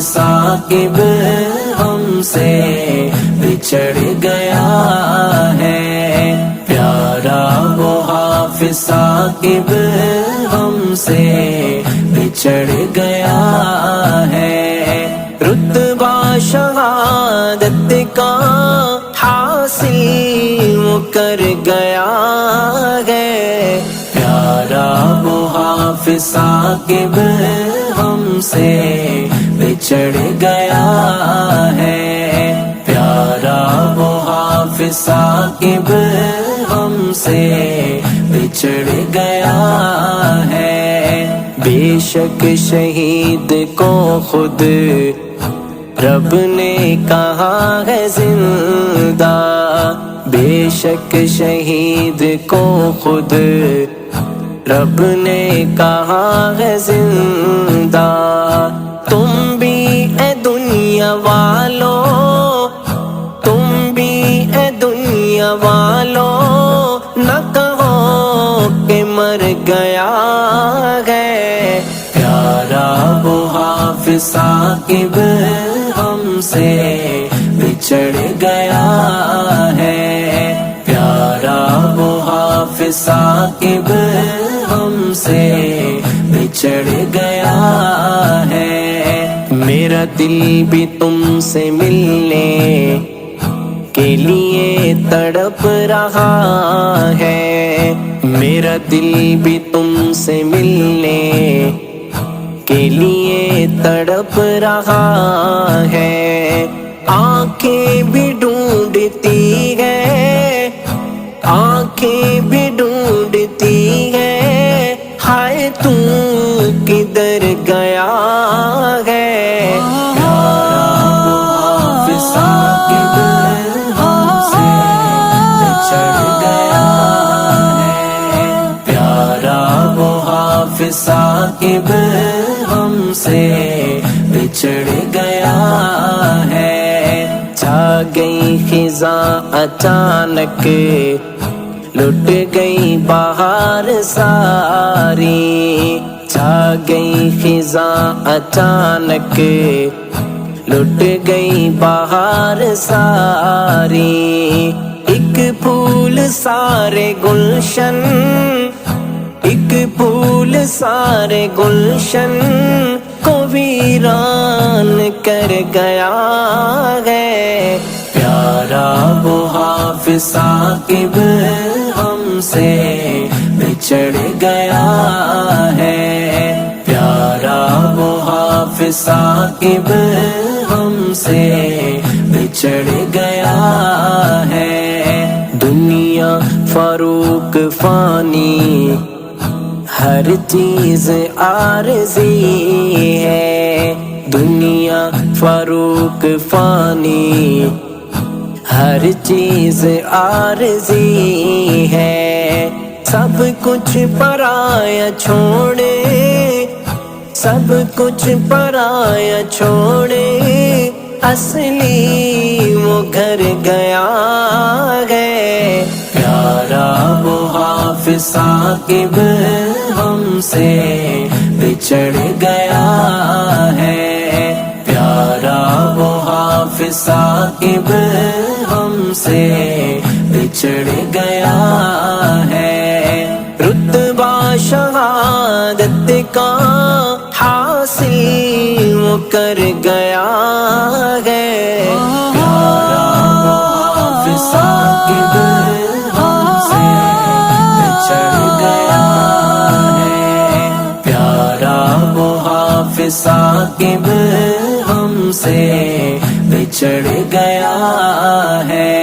ثاقب ہم سے بچھڑ گیا ہے، پیارا وہ حافظ ثاقب ہم سے بچھڑ گیا ہے، رتبہ شہادت کا حاصل وہ کر گیا ہے، پیارا وہ حافظ ثاقب ہم سے بچھڑ گیا ہے، پیارا وہ حافظ ثاقب ہم سے بچھڑ گیا ہے، بے شک شہید کو خود رب نے کہا ہے زندہ، بے شک شہید کو خود رب نے کہا ہے زندہ، تم بھی اے دنیا والو، تم بھی اے دنیا والو نہ کہو کہ مر گیا ہے، پیارا وہ حافظ ثاقب ہم سے بچھڑ گیا ہے، پیارا وہ حافظ ثاقب ہم سے بچھڑ گیا ہے، میرا دل بھی تم سے ملنے کے لیے تڑپ رہا ہے، میرا دل بھی تم سے ملنے کے لیے تڑپ رہا ہے، آنکھیں بھی ڈھونڈتی ہے، آنکھیں بھی ڈھونڈتی ہے، ہائے تو کدھر گیا ہے، پیارا وہ حافظ ثاقب ہم سے بچھڑ گیا ہے، پیارا وہ حافظ ثاقب ہم سے بچھڑ گیا ہے، چھا گئی خزاں اچانک لٹ گئی بہار ساری، چھا گئی خزاں اچانک لٹ گئی بہار ساری، ایک پھول سارے گلشن، ایک پھول سارے گلشن کو ویران کر گیا ہے، پیارا وہ حافظ ثاقب ہم سے بچھڑ گیا ہے، پیارا وہ حافظ ثاقب ہم سے بچھڑ گیا ہے، دنیا فروغ فانی ہر چیز عارضی ہے، دنیا فروغ فانی ہر چیز عارضی ہے، سب کچھ پرایا چھوڑے، سب کچھ پرایا چھوڑے اصلی وہ گھر گیا ہے، پیارا وہ حافظ ثاقب ہم سے بچھڑ گیا ہے، پیارا وہ حافظ ثاقب ہم سے بچھڑ گیا ہے، رتبہ شہادت کا حاصل وہ کر گیا ہے، پیارا وہ حافظ ثاقب ہم سے بچھڑ گیا ہے، پیارا وہ حافظ ثاقب ہم سے بچھڑ گیا ہے۔